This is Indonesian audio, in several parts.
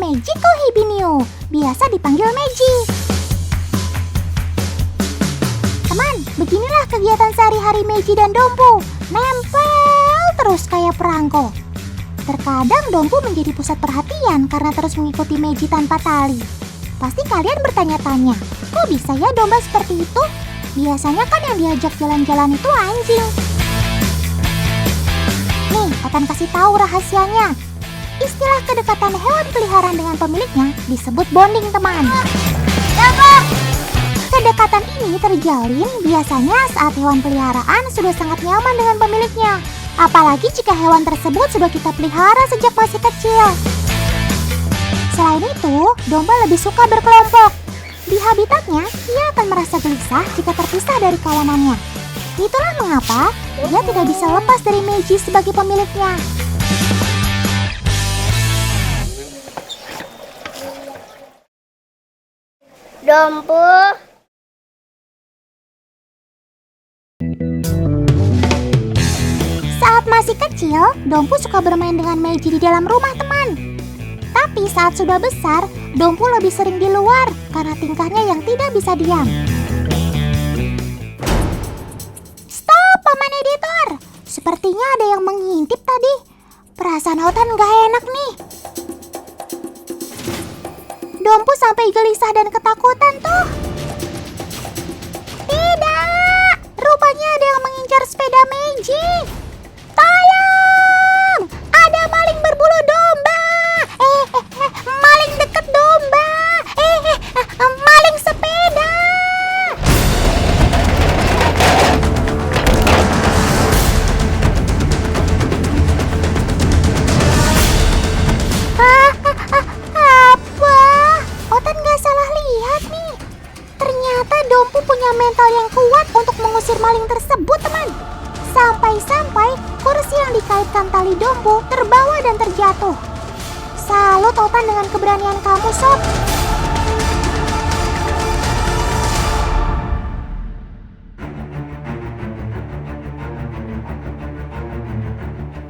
Meiji Kohibinyu, biasa dipanggil Meiji. Teman, beginilah kegiatan sehari-hari Meiji dan Dompu. Nempel terus kayak perangko. Terkadang Dompu menjadi pusat perhatian karena terus mengikuti Meiji tanpa tali. Pasti kalian bertanya-tanya, kok bisa ya domba seperti itu? Biasanya kan yang diajak jalan-jalan itu anjing. Nih, akan kasih tahu rahasianya. Istilah kedekatan hewan peliharaan dengan pemiliknya disebut bonding, teman. Kedekatan ini terjalin biasanya saat hewan peliharaan sudah sangat nyaman dengan pemiliknya. Apalagi jika hewan tersebut sudah kita pelihara sejak masih kecil. Selain itu, domba lebih suka berkelompok. Di habitatnya, ia akan merasa gelisah jika terpisah dari kawanannya. Itulah mengapa ia tidak bisa lepas dari Meiji sebagai pemiliknya. Dompu. Saat masih kecil, Dompu suka bermain dengan Meiji di dalam rumah, teman. Tapi saat sudah besar, Dompu lebih sering di luar karena tingkahnya yang tidak bisa diam. Stop, Paman Editor! Sepertinya ada yang mengintip tadi. Perasaan Otan gak enak nih. Dompu sampai gelisah dan ketakutan tuh. Tidak! Rupanya ada yang mengincar sepeda Meiji. Tolong! Ada maling berbulu domba! Maling dekat domba! Maling sepeda! Apa? Otan gak salah lihat nih. Ternyata Dompu punya mental yang kuat untuk mengusir maling tersebut, teman. Sampai-sampai kursi yang dikaitkan tali Dompu terbawa dan terjatuh. Salut Otan dengan keberanian kamu, Sob.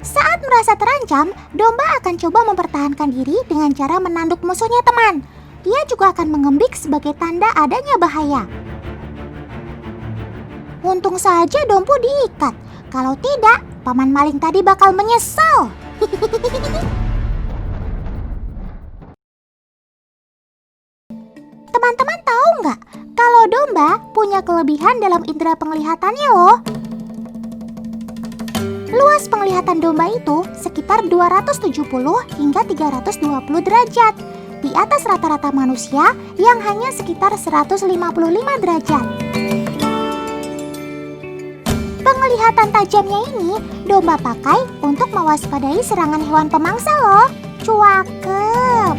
Saat merasa terancam, domba akan coba mempertahankan diri dengan cara menanduk musuhnya, teman. Dia juga akan mengembik sebagai tanda adanya bahaya. Untung saja Dompu diikat. Kalau tidak, paman maling tadi bakal menyesal. Teman-teman tahu nggak kalau domba punya kelebihan dalam indera penglihatannya loh. Luas penglihatan domba itu sekitar 270 hingga 320 derajat, di atas rata-rata manusia yang hanya sekitar 155 derajat. Penglihatan tajamnya ini domba pakai untuk mewaspadai serangan hewan pemangsa loh. Cakep.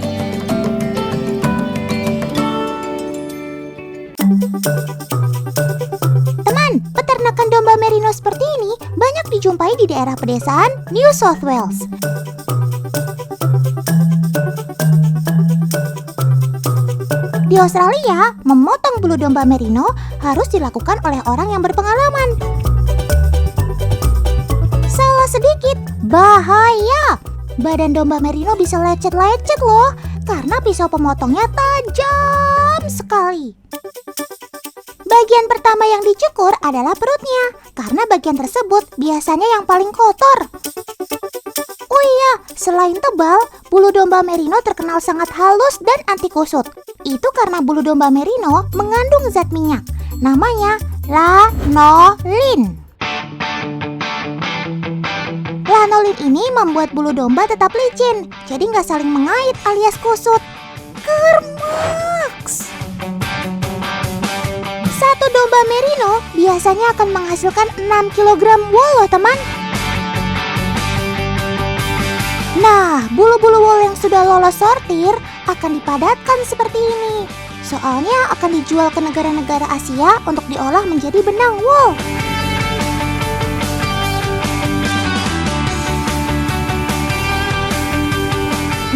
Teman, peternakan domba merino seperti ini banyak dijumpai di daerah pedesaan New South Wales. Di Australia, memotong bulu domba merino harus dilakukan oleh orang yang berpengalaman. Salah sedikit, bahaya. Badan domba merino bisa lecet-lecet loh, karena pisau pemotongnya tajam sekali. Bagian pertama yang dicukur adalah perutnya, karena bagian tersebut biasanya yang paling kotor. Oh iya, selain tebal, bulu domba merino terkenal sangat halus dan anti kusut. Itu karena bulu domba merino mengandung zat minyak, namanya lanolin. Lanolin ini membuat bulu domba tetap licin, jadi nggak saling mengait alias kusut. Kermaks! Satu domba merino biasanya akan menghasilkan 6 kg wool loh, teman. Nah, bulu-bulu wool yang sudah lolos sortir akan dipadatkan seperti ini. Soalnya akan dijual ke negara-negara Asia untuk diolah menjadi benang wool.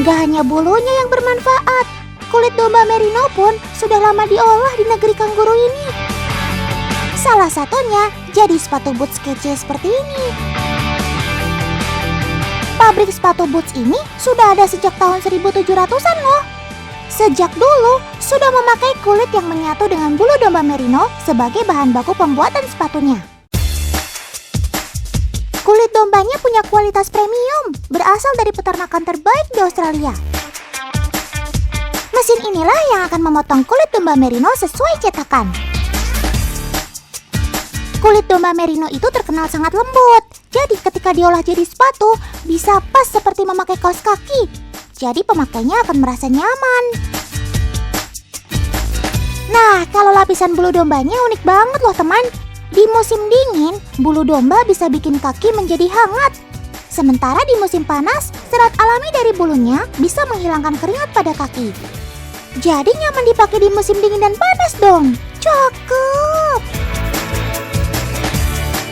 Gak hanya bulunya yang bermanfaat, kulit domba merino pun sudah lama diolah di negeri kanguru ini. Salah satunya jadi sepatu boots kece seperti ini. Pabrik sepatu boots ini sudah ada sejak tahun 1700-an loh. Sejak dulu sudah memakai kulit yang menyatu dengan bulu domba merino sebagai bahan baku pembuatan sepatunya. Kulit dombanya punya kualitas premium, berasal dari peternakan terbaik di Australia. Mesin inilah yang akan memotong kulit domba merino sesuai cetakan. Kulit domba merino itu terkenal sangat lembut, jadi ketika diolah jadi sepatu, bisa pas seperti memakai kaos kaki. Jadi pemakainya akan merasa nyaman. Nah, kalau lapisan bulu dombanya unik banget loh teman. Di musim dingin, bulu domba bisa bikin kaki menjadi hangat. Sementara di musim panas, serat alami dari bulunya bisa menghilangkan keringat pada kaki. Jadi nyaman dipakai di musim dingin dan panas dong. Cakep!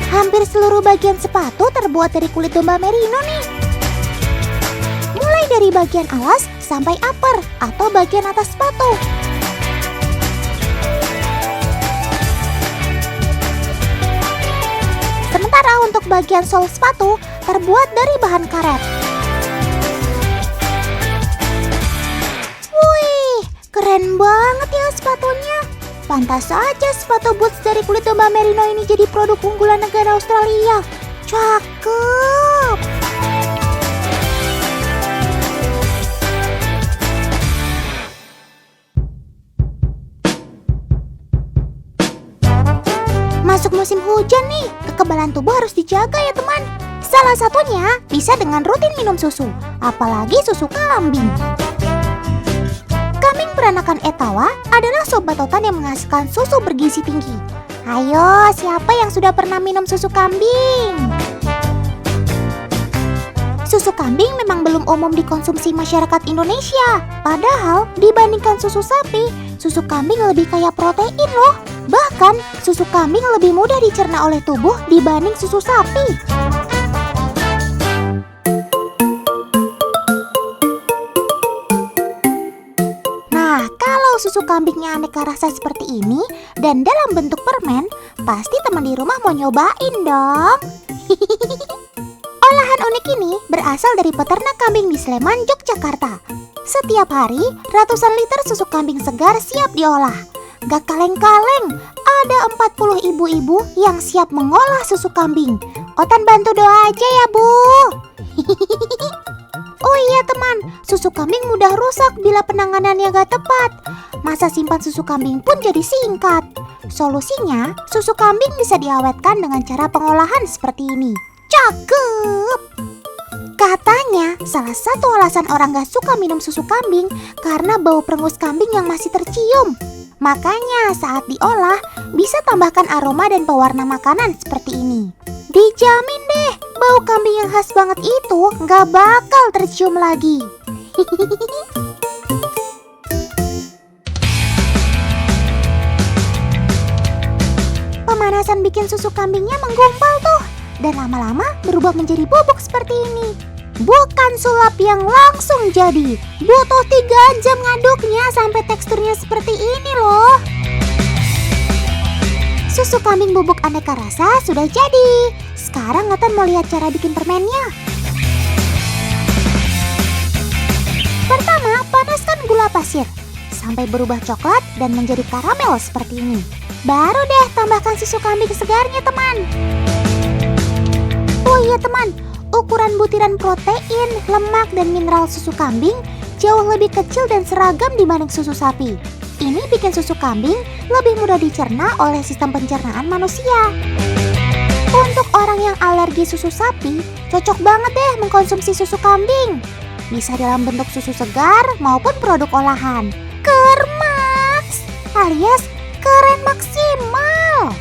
Hampir seluruh bagian sepatu terbuat dari kulit domba merino nih. Mulai dari bagian alas sampai upper atau bagian atas sepatu. Sementara untuk bagian sol sepatu terbuat dari bahan karet. Wih, keren banget ya sepatunya. Pantas saja sepatu boots dari kulit domba merino ini jadi produk unggulan negara Australia. Cakep! Masuk musim hujan nih, kekebalan tubuh harus dijaga ya teman. Salah satunya bisa dengan rutin minum susu, apalagi susu kambing. Kambing peranakan Etawa adalah sobat otan yang menghasilkan susu bergizi tinggi. Ayo, siapa yang sudah pernah minum susu kambing? Susu kambing memang belum umum dikonsumsi masyarakat Indonesia. Padahal dibandingkan susu sapi, susu kambing lebih kaya protein loh. Bahkan, susu kambing lebih mudah dicerna oleh tubuh dibanding susu sapi. Nah, kalau susu kambingnya aneka rasa seperti ini dan dalam bentuk permen, pasti teman di rumah mau nyobain dong. Olahan unik ini berasal dari peternak kambing di Sleman, Yogyakarta. Setiap hari, ratusan liter susu kambing segar siap diolah. Gak kaleng-kaleng, ada 40 ibu-ibu yang siap mengolah susu kambing. Otan bantu doa aja ya, Bu. Oh iya teman, susu kambing mudah rusak bila penanganannya gak tepat. Masa simpan susu kambing pun jadi singkat. Solusinya, susu kambing bisa diawetkan dengan cara pengolahan seperti ini. Cakep! Katanya, salah satu alasan orang gak suka minum susu kambing karena bau perengus kambing yang masih tercium. Makanya saat diolah, bisa tambahkan aroma dan pewarna makanan seperti ini. Dijamin deh, bau kambing yang khas banget itu gak bakal tercium lagi. Pemanasan bikin susu kambingnya menggumpal tuh, dan lama-lama berubah menjadi bubuk seperti ini. Bukan sulap yang langsung jadi, butuh 3 jam ngaduknya sampai teksturnya seperti ini loh. Susu kambing bubuk aneka rasa sudah jadi. Sekarang Otan mau lihat cara bikin permennya. Pertama, panaskan gula pasir sampai berubah coklat dan menjadi karamel seperti ini. Baru deh tambahkan susu kambing segarnya teman. Oh iya teman, ukuran butiran protein, lemak, dan mineral susu kambing jauh lebih kecil dan seragam dibanding susu sapi. Ini bikin susu kambing lebih mudah dicerna oleh sistem pencernaan manusia. Untuk orang yang alergi susu sapi, cocok banget deh mengkonsumsi susu kambing. Bisa dalam bentuk susu segar maupun produk olahan. Kermaks alias keren maksimal.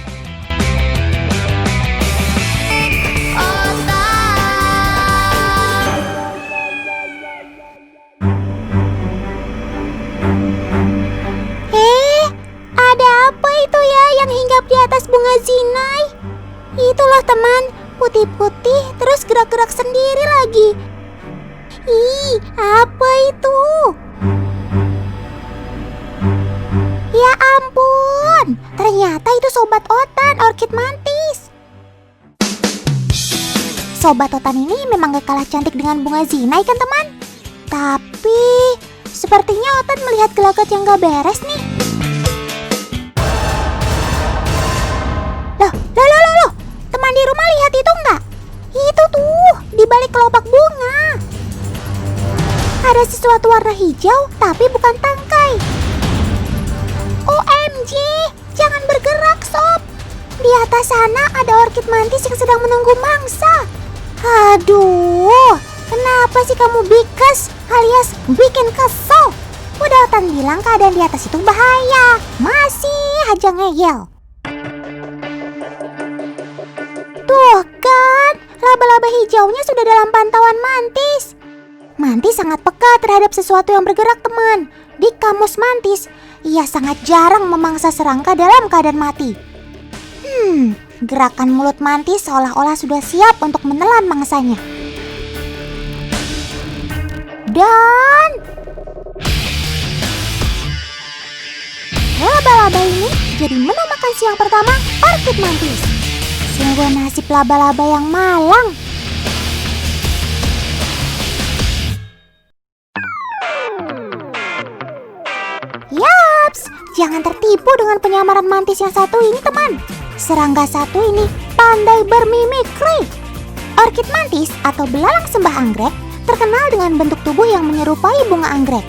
Di atas bunga zinai. Itu loh teman, putih-putih terus gerak-gerak sendiri lagi. Ih, apa itu? Ya ampun, ternyata itu sobat otan, orkid mantis. Sobat Otan ini memang gak kalah cantik dengan bunga zinai kan teman? Tapi sepertinya Otan melihat gelagat yang gak beres nih. Loh, teman di rumah lihat itu nggak? Itu tuh, di balik kelopak bunga. Ada sesuatu warna hijau, tapi bukan tangkai. OMG, jangan bergerak sob. Di atas sana ada orkid mantis yang sedang menunggu mangsa. Aduh, kenapa sih kamu bikes alias bikin kesel? Udah Otan bilang keadaan di atas itu bahaya, masih aja ngeyel. Tuh kan, laba-laba hijaunya sudah dalam pantauan Mantis. Mantis sangat peka terhadap sesuatu yang bergerak teman. Di kamus Mantis, ia sangat jarang memangsa serangga dalam keadaan mati. Gerakan mulut Mantis seolah-olah sudah siap untuk menelan mangsanya. Dan laba-laba ini jadi menu makan siang pertama orkid mantis. Sungguh nasib laba-laba yang malang. Yaps, jangan tertipu dengan penyamaran mantis yang satu ini teman. Serangga satu ini pandai bermimikri. Orkid mantis atau belalang sembah anggrek terkenal dengan bentuk tubuh yang menyerupai bunga anggrek.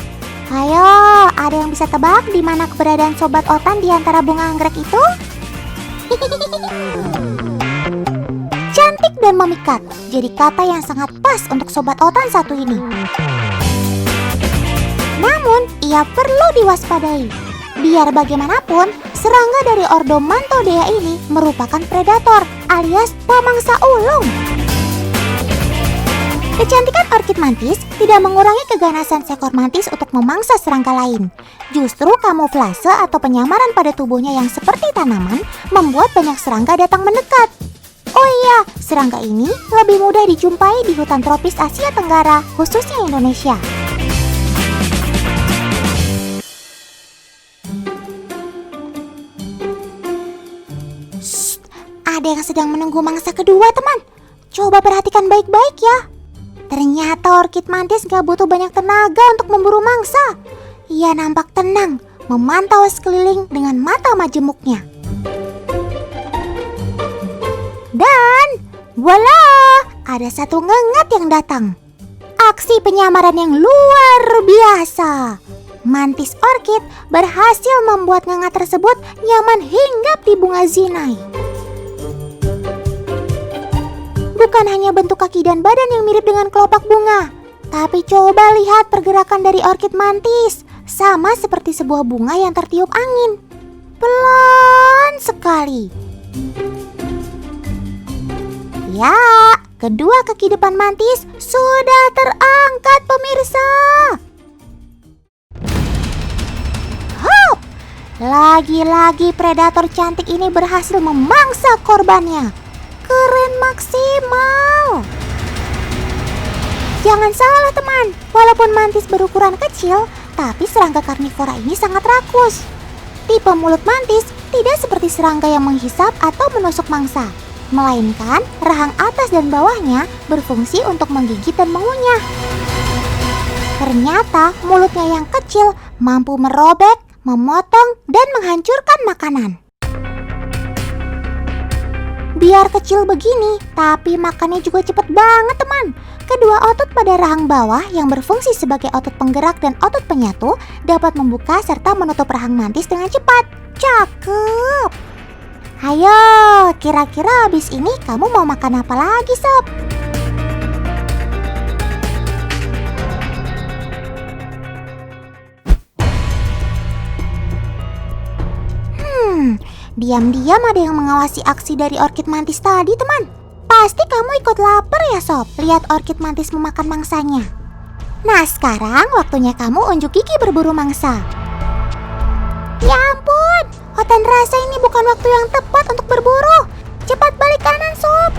Ayo, ada yang bisa tebak di mana keberadaan Sobat Otan di antara bunga anggrek itu? Cantik dan memikat, jadi kata yang sangat pas untuk Sobat Otan satu ini. Namun, ia perlu diwaspadai. Biar bagaimanapun, serangga dari Ordo Mantodea ini merupakan predator alias pemangsa ulung. Kecantikan orkid mantis tidak mengurangi keganasan seekor mantis untuk memangsa serangga lain. Justru kamuflase atau penyamaran pada tubuhnya yang seperti tanaman membuat banyak serangga datang mendekat. Oh iya, serangga ini lebih mudah dijumpai di hutan tropis Asia Tenggara, khususnya Indonesia. Shh, ada yang sedang menunggu mangsa kedua teman. Coba perhatikan baik-baik ya. Ternyata orkid mantis gak butuh banyak tenaga untuk memburu mangsa. Ia nampak tenang, memantau sekeliling dengan mata majemuknya. Dan, voila, ada satu ngengat yang datang. Aksi penyamaran yang luar biasa. Mantis orkid berhasil membuat ngengat tersebut nyaman hinggap di bunga zinai. Bukan hanya bentuk kaki dan badan yang mirip dengan kelopak bunga, tapi coba lihat pergerakan dari orkid mantis, sama seperti sebuah bunga yang tertiup angin. Pelan sekali. Ya, kedua kaki depan mantis sudah terangkat pemirsa. Hop! Lagi-lagi predator cantik ini berhasil memangsa korbannya. Keren maksimal. Jangan salah teman, walaupun mantis berukuran kecil, tapi serangga karnivora ini sangat rakus. Tipe mulut mantis tidak seperti serangga yang menghisap atau menusuk mangsa, melainkan rahang atas dan bawahnya berfungsi untuk menggigit dan mengunyah. Ternyata mulutnya yang kecil mampu merobek, memotong, dan menghancurkan makanan. Biar kecil begini, tapi makannya juga cepet banget teman. Kedua otot pada rahang bawah yang berfungsi sebagai otot penggerak dan otot penyatu dapat membuka serta menutup rahang mantis dengan cepat. Cakep. Ayo, kira-kira habis ini kamu mau makan apa lagi sob? Diam-diam ada yang mengawasi aksi dari orkid mantis tadi teman. Pasti kamu ikut lapar ya sob, lihat orkid mantis memakan mangsanya. Nah sekarang waktunya kamu unjuk gigi berburu mangsa. Ya ampun, Otan rasa ini bukan waktu yang tepat untuk berburu. Cepat balik kanan sob.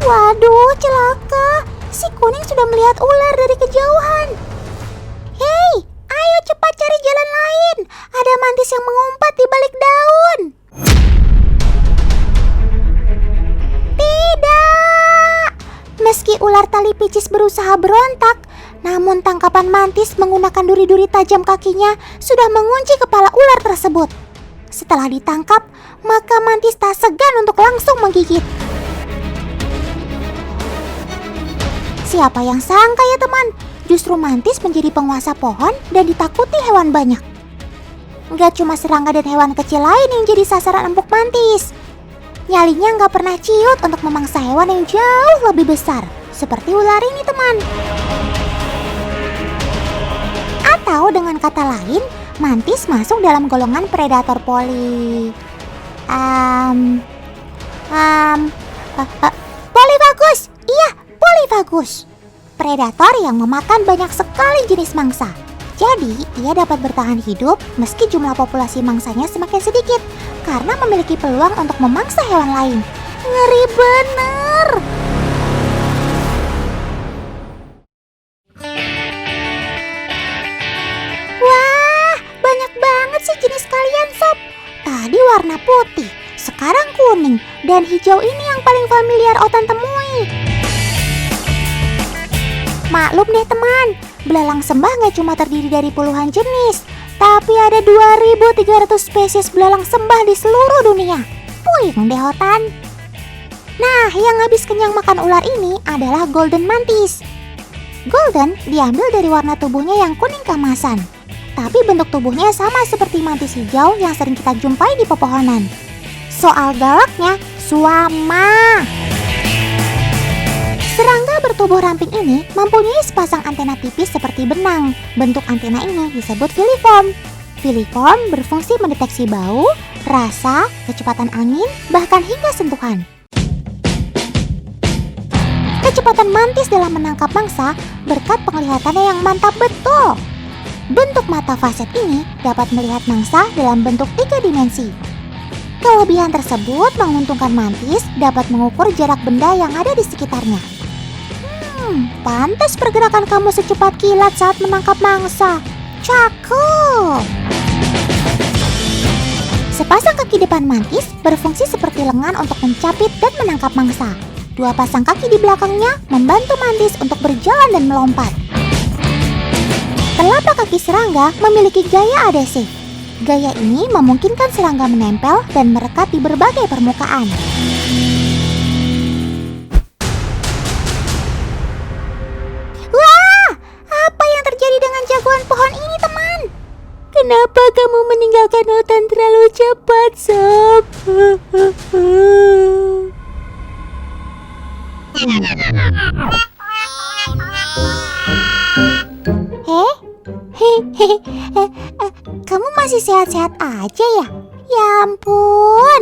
Waduh celaka, si kuning sudah melihat ular dari kejauhan. Hei, ayo cepat cari jalan lain. Ada mantis yang mengumpat di balik daun. Tidak. berusaha berontak. Namun tangkapan mantis menggunakan duri-duri tajam kakinya sudah mengunci kepala ular tersebut. Setelah ditangkap, maka mantis tak segan untuk langsung menggigit. Siapa yang sangka ya teman, justru mantis menjadi penguasa pohon dan ditakuti hewan banyak. Gak cuma serangga dan hewan kecil lain yang jadi sasaran empuk mantis. Nyalinya gak pernah ciut untuk memangsa hewan yang jauh lebih besar, seperti ular ini teman. Atau dengan kata lain, mantis masuk dalam golongan predator polifagus. Iya, polifagus. Predator yang memakan banyak sekali jenis mangsa. Jadi, ia dapat bertahan hidup meski jumlah populasi mangsanya semakin sedikit karena memiliki peluang untuk memangsa hewan lain. Ngeri bener! Wah, banyak banget sih jenis kalian sob. Tadi warna putih, sekarang kuning, dan hijau ini yang paling familiar Otan temui. Maklum deh teman, belalang sembah gak cuma terdiri dari puluhan jenis, tapi ada 2.300 spesies belalang sembah di seluruh dunia. Puing deh Otan. Nah, yang habis kenyang makan ular ini adalah golden mantis. Golden diambil dari warna tubuhnya yang kuning keemasan, tapi bentuk tubuhnya sama seperti mantis hijau yang sering kita jumpai di pepohonan. Soal galaknya, sama. Serangga bertubuh ramping ini mempunyai sepasang antena tipis seperti benang. Bentuk antena ini disebut filiform. Filiform berfungsi mendeteksi bau, rasa, kecepatan angin, bahkan hingga sentuhan. Kecepatan mantis dalam menangkap mangsa berkat penglihatannya yang mantap betul. Bentuk mata faset ini dapat melihat mangsa dalam bentuk 3 dimensi. Kelebihan tersebut menguntungkan mantis dapat mengukur jarak benda yang ada di sekitarnya. Pantas pergerakan kamu secepat kilat saat menangkap mangsa. Cakep! Sepasang kaki depan mantis berfungsi seperti lengan untuk mencapit dan menangkap mangsa. 2 pasang kaki di belakangnya membantu mantis untuk berjalan dan melompat. Telapak kaki serangga memiliki gaya adesif. Gaya ini memungkinkan serangga menempel dan merekat di berbagai permukaan. Jagoan pohon ini teman. Kenapa kamu meninggalkan hutan terlalu cepat sob? Kamu masih sehat-sehat aja ya? Ya ampun,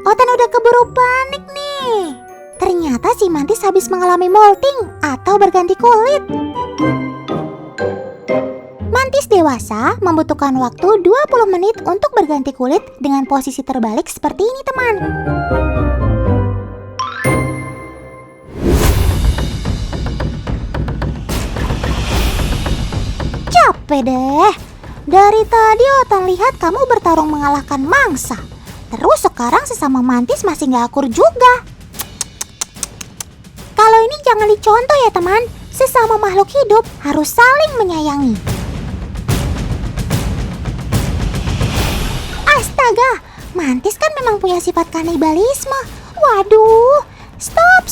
Otan udah keburu panik nih. Ternyata si mantis habis mengalami molting atau berganti kulit. Mantis dewasa membutuhkan waktu 20 menit untuk berganti kulit dengan posisi terbalik seperti ini teman. Capek deh. Dari tadi Otan lihat kamu bertarung mengalahkan mangsa. Terus sekarang sesama mantis masih gak akur juga. Kalau ini jangan dicontoh ya teman. Sesama makhluk hidup harus saling menyayangi. Astaga, mantis kan memang punya sifat kanibalisme. Waduh, stop.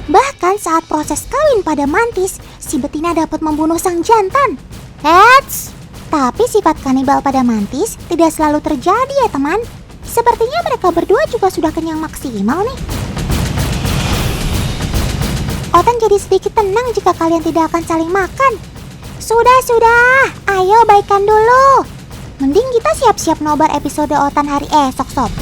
Bahkan saat proses kawin pada mantis, si betina dapat membunuh sang jantan. Eits, tapi sifat kanibal pada mantis tidak selalu terjadi ya teman. Sepertinya mereka berdua juga sudah kenyang maksimal nih. Otan jadi sedikit tenang jika kalian tidak akan saling makan. Sudah, ayo baikan dulu. Mending kita siap-siap nobar episode Otan hari esok sob.